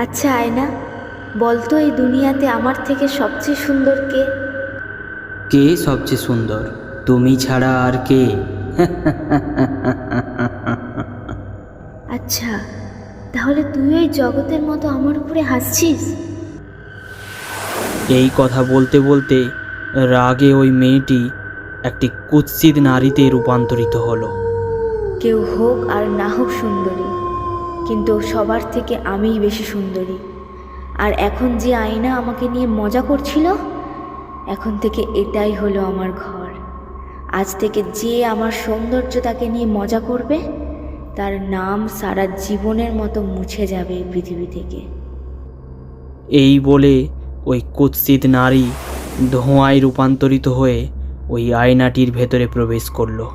আচ্ছা আয়না, বলতো এই দুনিয়াতে আমার থেকে সবচেয়ে সুন্দর কে? কে সবচেয়ে সুন্দর? তুমি ছাড়া আর কে? আচ্ছা, তাহলে তুই এই জগতের মতো আমার উপরে হাসছিস? এই কথা বলতে বলতে রাগে ওই মেয়েটি একটি কুৎসিত নারীতে রূপান্তরিত হলো। কেউ হোক আর না হোক সুন্দরী, কিন্তু সবার থেকে আমিই বেশি সুন্দরী। আর এখন যে আয়না আমাকে নিয়ে মজা করছিল, এখন থেকে এটাই হলো আমার ঘর। আজ থেকে যে আমার সৌন্দর্যতাকে নিয়ে মজা করবে, তার নাম সারা জীবনের মতো মুছে যাবে এই পৃথিবী থেকে। এই বলে ওই কুৎসিত নারী ধোঁয়ায় রূপান্তরিত হয়ে ওই আয়নাটির ভেতরে প্রবেশ করলো।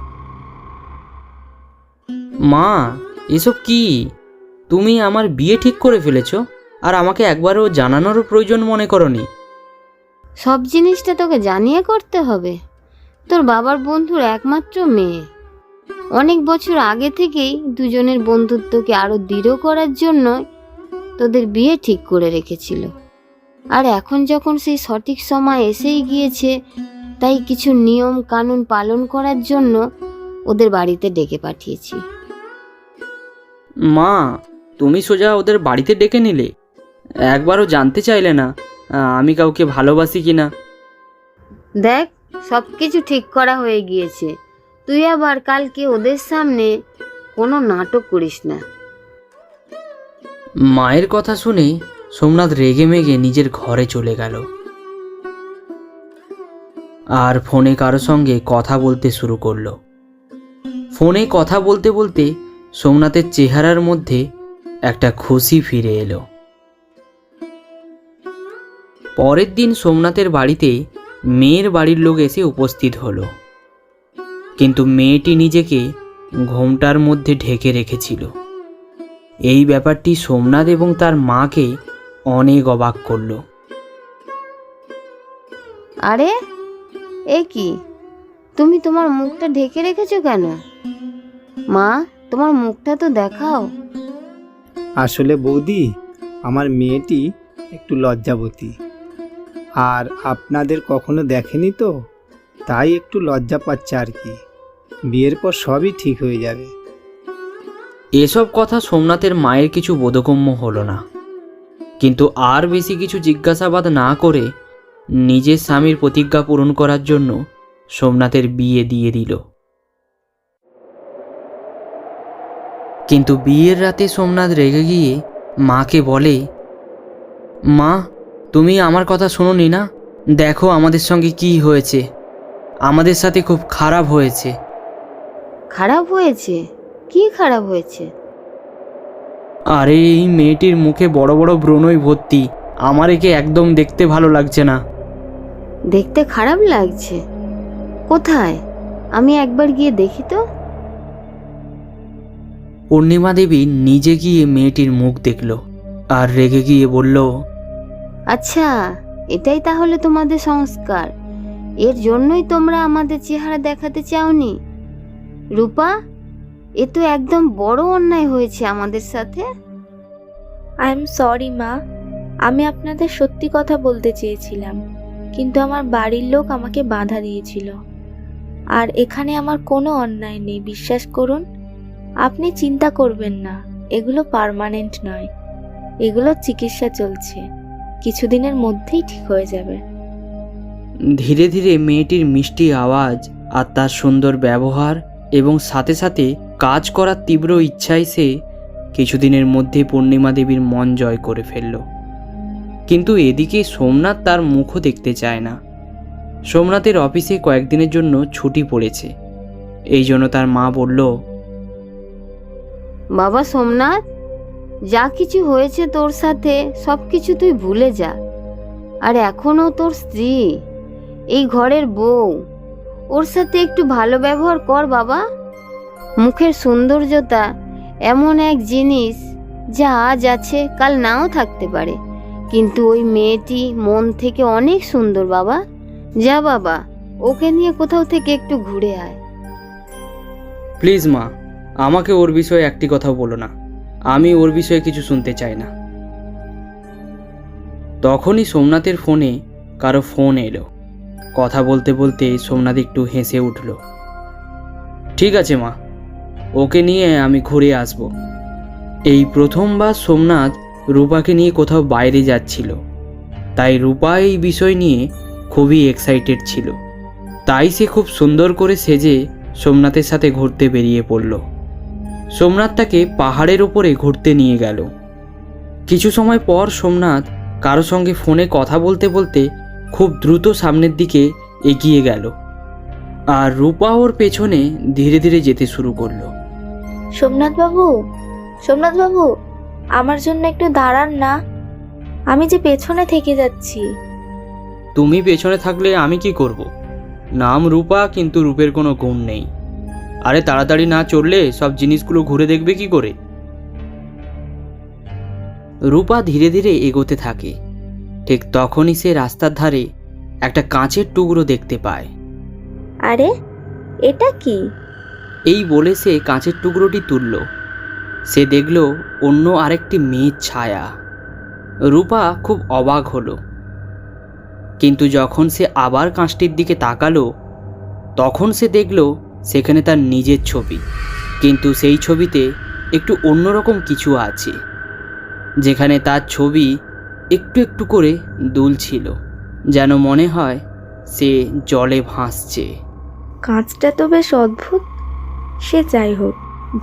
মা, এসব কি? তুমি আমার বিয়ে ঠিক করে ফেলেছ, আর আমাকে একবারও জানানোরও প্রয়োজন মনে করনি? সব জিনিসটা তোকে জানিয়ে করতে হবে? তোর বাবার বন্ধুর একমাত্র মেয়ে, অনেক বছর আগে থেকেই দুজনের বন্ধুত্বকে আরো দৃঢ় করার জন্য তোদের বিয়ে ঠিক করে রেখেছিল। আর এখন যখন সেই সঠিক সময় এসেই গিয়েছে, তাই কিছু নিয়ম কানুন পালন করার জন্য ওদের বাড়িতে ডেকে পাঠিয়েছি। মা, তুমি সোজা ওদের বাড়িতে ডেকে নিলে? একবারও জানতে চাইলে না আমি কাউকে ভালোবাসি কিনা? দেখ, সব কিছু ঠিক করা হয়ে গিয়েছে। তুই আবার কালকে ওদের সামনে কোনো নাটক করিস না। মায়ের কথা শুনে সোমনাথ রেগে মেগে নিজের ঘরে চলে গেল আর ফোনে কারো সঙ্গে কথা বলতে শুরু করলো। ফোনে কথা বলতে বলতে সোমনাথের চেহারার মধ্যে একটা খুশি ফিরে এলো। পরের দিন সোমনাথের বাড়িতে মেয়ের বাড়ির লোক এসে উপস্থিত হলো, কিন্তু মেয়েটি নিজেকে ঘোমটার মধ্যে ঢেকে রেখেছিল। এই ব্যাপারটি সোমনাথ এবং তার মাকে অনেক অবাক করল। আরে, এ কি? তুমি তোমার মুখটা ঢেকে রেখেছো কেন? মা, তোমার মুখটা তো দেখাও। আসলে বৌদি, আমার মেয়েটি একটু লজ্জাবতী, আর আপনাদের কখনো দেখেনি তো, তাই একটু লজ্জা পাচ্ছে আর কি। বিয়ের পর সবই ঠিক হয়ে যাবে। এসব কথা সোমনাথের মায়ের কিছু বোধগম্য হলো না, কিন্তু আর বেশি কিছু জিজ্ঞাসাবাদ না করে নিজের স্বামীর প্রতিজ্ঞা পূরণ করার জন্য সোমনাথের বিয়ে দিয়ে দিল। কিন্তু বিয়ের রাতে সোমনাথ রেগে গিয়ে মাকে বলে, মা, তুমি আমার কথা শোনোনি না? দেখো আমাদের সঙ্গে কি হয়েছে। আমাদের সাথে খুব খারাপ হয়েছে। খারাপ হয়েছে? কি খারাপ হয়েছে? আরে, এই মেয়েটির মুখে বড় বড় ব্রণই ভর্তি। আমার একে একদম দেখতে ভালো লাগছে না। দেখতে খারাপ লাগছে? কোথায়? আমি একবার গিয়ে দেখি তো। পূর্ণিমা দেবী নিজে গিয়ে মেয়েটির মুখ দেখল আর রেগে গিয়ে বলল, আচ্ছা, এটাই তাহলে তোমাদের সংস্কার? এর জন্যই তোমরা আমাদের চেহারা দেখাতে চাওনি? রূপা, এ তো একদম বড় অন্যায় হয়েছে আমাদের সাথে। আই এম সরি মা, আমি আপনাদের সত্যি কথা বলতে চেয়েছিলাম, কিন্তু আমার বাড়ির লোক আমাকে বাধা দিয়েছিল। আর এখানে আমার কোনো অন্যায় নেই, বিশ্বাস করুন। আপনি চিন্তা করবেন না, এগুলো পার্মানেন্ট নয়, এগুলো চিকিৎসা চলছে, কিছুদিনের মধ্যেই ঠিক হয়ে যাবে। ধীরে ধীরে মেয়েটির মিষ্টি আওয়াজ আর তার সুন্দর ব্যবহার এবং সাথে সাথে কাজ করার তীব্র ইচ্ছায় সে কিছুদিনের মধ্যে পূর্ণিমা দেবীর মন জয় করে ফেলল। কিন্তু এদিকে সোমনাথ তার মুখও দেখতে চায় না। সোমনাথের অফিসে কয়েকদিনের জন্য ছুটি পড়েছে, এই জন্য তার মা বলল, বাবা সোমনাথ, যা কিছু হয়েছে তোর সাথে সব কিছু তুই ভুলে যা। আর এখনও তোর স্ত্রী, এই ঘরের বউ, ওর সাথে একটু ভালো ব্যবহার কর বাবা। মুখের সৌন্দর্যতা এমন এক জিনিস যা আজ আছে কাল নাও থাকতে পারে, কিন্তু ওই মেয়েটি মন থেকে অনেক সুন্দর বাবা। যা বাবা, ওকে নিয়ে কোথাও থেকে একটু ঘুরে আয়। প্লিজ মা, আমাকে ওর বিষয়ে একটি কথাও বলো না। আমি ওর বিষয়ে কিছু শুনতে চাই না। তখনই সোমনাথের ফোনে কারো ফোন এলো। কথা বলতে বলতে সোমনাথ একটু হেসে উঠল। ঠিক আছে মা, ওকে নিয়ে আমি ঘুরে আসব। এই প্রথমবার সোমনাথ রূপাকে নিয়ে কোথাও বাইরে যাচ্ছিল, তাই রূপা এই বিষয় নিয়ে খুবই এক্সাইটেড ছিল। তাই সে খুব সুন্দর করে সেজে সোমনাথের সাথে ঘুরতে বেরিয়ে পড়ল। সোমনাথ তাকে পাহাড়ের ওপরে ঘুরতে নিয়ে গেল। কিছু সময় পর সোমনাথ কারো সঙ্গে ফোনে কথা বলতে বলতে খুব দ্রুত সামনের দিকে এগিয়ে গেল, আর রূপা ওর পেছনে ধীরে ধীরে যেতে শুরু করলো। সোমনাথ বাবু, সোমনাথ বাবু, আমার জন্য একটু দাঁড়ান না, আমি যে পেছনে থেকে যাচ্ছি। তুমি পেছনে থাকলে আমি কি করব? নাম রূপা, কিন্তু রূপের কোনো গুণ নেই। আরে তাড়াতাড়ি না চললে সব জিনিসগুলো ঘুরে দেখবে কি করে? রূপা ধীরে ধীরে এগোতে থাকে। ঠিক তখনই সে রাস্তার ধারে একটা কাঁচের টুকরো দেখতে পায়। আরে এটা কি? এই বলে সে কাঁচের টুকরোটি তুলল। সে দেখল অন্য আরেকটি মেয়ের ছায়া। রূপা খুব অবাক হলো, কিন্তু যখন সে আবার কাঁচটির দিকে তাকালো তখন সে দেখল সেখানে তার নিজের ছবি, কিন্তু সেই ছবিতে একটু অন্যরকম কিছু আছে, যেখানে তার ছবি একটু একটু করে দুলছিল, যেন মনে হয় সে জলে ভাসছে। কাঁচটা তো বেশ অদ্ভুত। সে যাই হোক,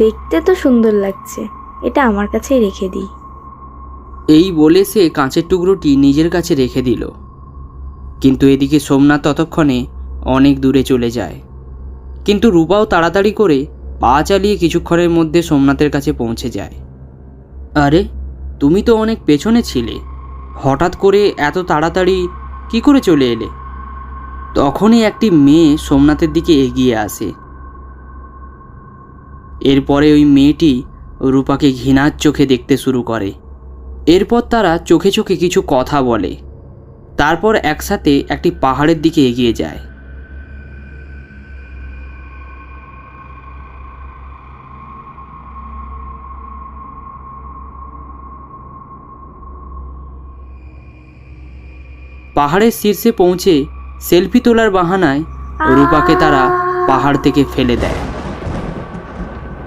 দেখতে তো সুন্দর লাগছে, এটা আমার কাছেই রেখে দিই। এই বলে সে কাঁচের টুকরোটি নিজের কাছে রেখে দিল। কিন্তু এদিকে সোমনাথ ততক্ষণে অনেক দূরে চলে যায়। কিন্তু রূপাও তাড়াতাড়ি করে পা চালিয়ে কিছুক্ষণের মধ্যে সোমনাথের কাছে পৌঁছে যায়। আরে, তুমি তো অনেক পেছনে ছিলে, হঠাৎ করে এত তাড়াতাড়ি কি করে চলে এলে? তখনই একটি মেয়ে সোমনাথের দিকে এগিয়ে আসে। এরপরে ওই মেয়েটি রূপাকে ঘৃণার চোখে দেখতে শুরু করে। এরপর তারা চোখে চোখে কিছু কথা বলে, তারপর একসাথে একটি পাহাড়ের দিকে এগিয়ে যায়। পাহাড়ের শীর্ষে পৌঁছে সেলফি তোলার বাহানায় রূপাকে তারা পাহাড় থেকে ফেলে দেয়।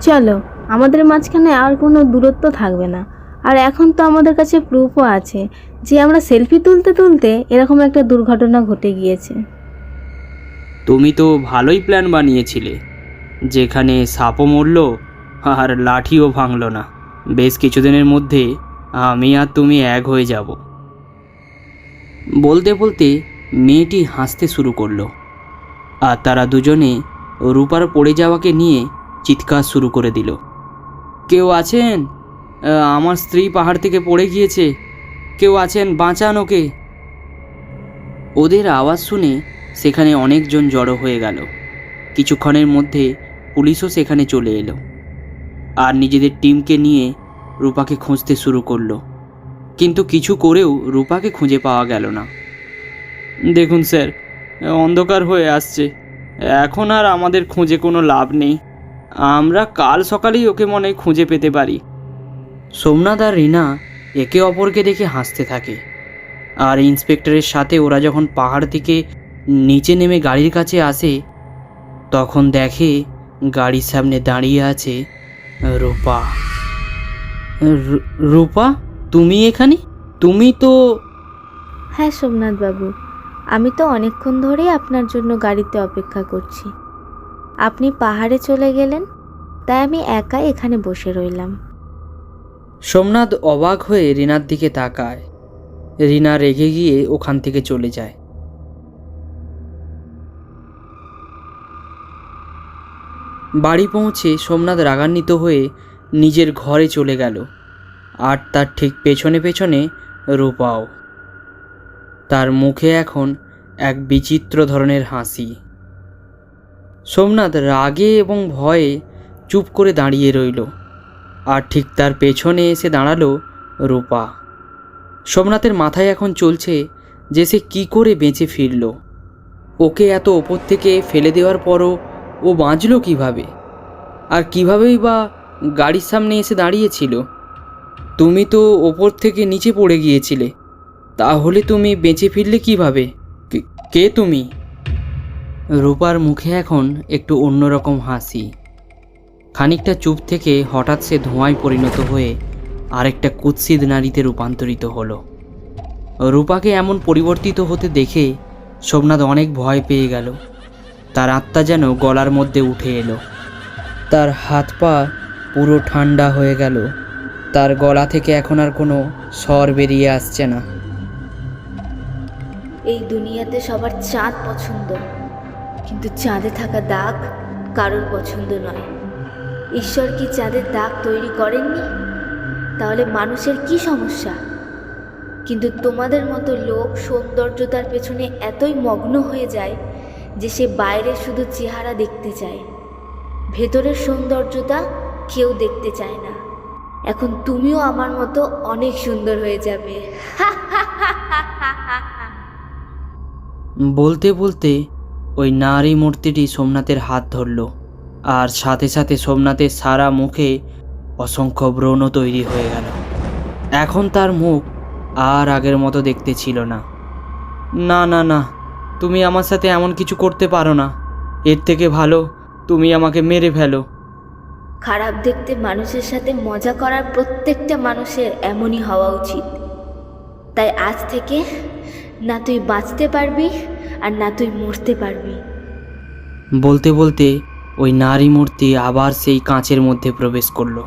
চলো, আমাদের মাঝখানে আর কোনো দূরত্ব থাকবে না। আর এখন তো আমাদের কাছে প্রুফও আছে যে আমরা সেলফি তুলতে তুলতে এরকম একটা দুর্ঘটনা ঘটে গিয়েছে। তুমি তো ভালোই প্ল্যান বানিয়েছিলে, যেখানে সাপও মরল আর লাঠিও ভাঙল না। বেশ কিছুদিনের মধ্যে আমি আর তুমি এক হয়ে যাব। বলতে বলতে মেয়েটি হাসতে শুরু করলো, আর তারা দুজনে রূপার পড়ে যাওয়াকে নিয়ে চিৎকার শুরু করে দিল। কেউ আছেন? আমার স্ত্রী পাহাড় থেকে পড়ে গিয়েছে, কেউ আছেন? বাঁচান ওকে। ওদের আওয়াজ শুনে সেখানে অনেকজন জড়ো হয়ে গেল। কিছুক্ষণের মধ্যে পুলিশও সেখানে চলে এলো আর নিজেদের টিমকে নিয়ে রূপাকে খুঁজতে শুরু করলো। কিন্তু কিছু করেও রূপাকে খুঁজে পাওয়া গেল না। দেখুন স্যার, অন্ধকার হয়ে আসছে, এখন আর আমাদের খুঁজে কোনো লাভ নেই। আমরা কাল সকালেই ওকে মনে হয় খুঁজে পেতে পারি। সোমনাথ আর রিনা একে অপরকে দেখে হাসতে থাকে। আর ইন্সপেক্টরের সাথে ওরা যখন পাহাড় থেকে নিচে নেমে গাড়ির কাছে আসে তখন দেখে গাড়ির সামনে দাঁড়িয়ে আছে রূপা। রূপা, তুমি এখানে? তুমি তো... হ্যাঁ সোমনাথ বাবু, আমি তো অনেকক্ষণ ধরেই আপনার জন্য গাড়িতে অপেক্ষা করছি। আপনি পাহাড়ে চলে গেলেন, তাই আমি একাই এখানে বসে রইলাম। সোমনাথ অবাক হয়ে রিনার দিকে তাকায়। রিনা রেগে গিয়ে ওখান থেকে চলে যায়। বাড়ি পৌঁছে সোমনাথ রাগান্বিত হয়ে নিজের ঘরে চলে গেল, আর তার ঠিক পেছনে পেছনে রূপাও। তার মুখে এখন এক বিচিত্র ধরনের হাসি। সোমনাথ রাগে এবং ভয়ে চুপ করে দাঁড়িয়ে রইল, আর ঠিক তার পেছনে এসে দাঁড়ালো রূপা। সোমনাথের মাথায় এখন চলছে যে সে কী করে বেঁচে ফিরল। ওকে এত ওপর থেকে ফেলে দেওয়ার পরও ও বাঁচল কীভাবে, আর কীভাবেই বা গাড়ির সামনে এসে দাঁড়িয়েছিল। তুমি তো ওপর থেকে নিচে পড়ে গিয়েছিলে, তাহলে তুমি বেঁচে ফিরলে কিভাবে? কে তুমি? রূপার মুখে এখন একটু অন্যরকম হাসি। খানিকটা চুপ থেকে হঠাৎ সে ধোঁয়ায় পরিণত হয়ে আরেকটা কুৎসিত নারীতে রূপান্তরিত হলো। রূপাকে এমন পরিবর্তিত হতে দেখে সোমনাথ অনেক ভয় পেয়ে গেল। তার আত্মা যেন গলার মধ্যে উঠে এলো। তার হাত পা পুরো ঠান্ডা হয়ে গেল। তার গলা থেকে এখন আর কোনো স্বর বেরিয়ে আসছে না। এই দুনিয়াতে সবার চাঁদ পছন্দ, কিন্তু চাঁদে থাকা দাগ কারোর পছন্দ নয়। ঈশ্বর কি চাঁদের দাগ তৈরি করেননি? তাহলে মানুষের কি সমস্যা? কিন্তু তোমাদের মতো লোক সৌন্দর্যতার পেছনে এতই মগ্ন হয়ে যায় যে সে বাইরে শুধু চেহারা দেখতে চায়, ভেতরের সৌন্দর্যতা কেউ দেখতে চায় না। এখন তুমিও আমার মতো অনেক সুন্দর হয়ে যাবে। বলতে বলতে ওই নারী মূর্তিটি সোমনাথের হাত ধরল, আর সাথে সাথে সোমনাথের সারা মুখে অসংখ্য ব্রণ তৈরি হয়ে গেল। এখন তার মুখ আর আগের মতো দেখতে ছিল না। না না না, তুমি আমার সাথে এমন কিছু করতে পারো না। এর থেকে ভালো তুমি আমাকে মেরে ফেলো। খারাপ দেখতে মানুষের সাথে মজা করার প্রত্যেকটা মানুষের এমনই হওয়া উচিত। তাই আজ থেকে না তুই বাঁচতে পারবি আর না তুই মরতে পারবি। বলতে বলতে ওই নারী মূর্তি আবার সেই কাঁচের মধ্যে প্রবেশ করলো।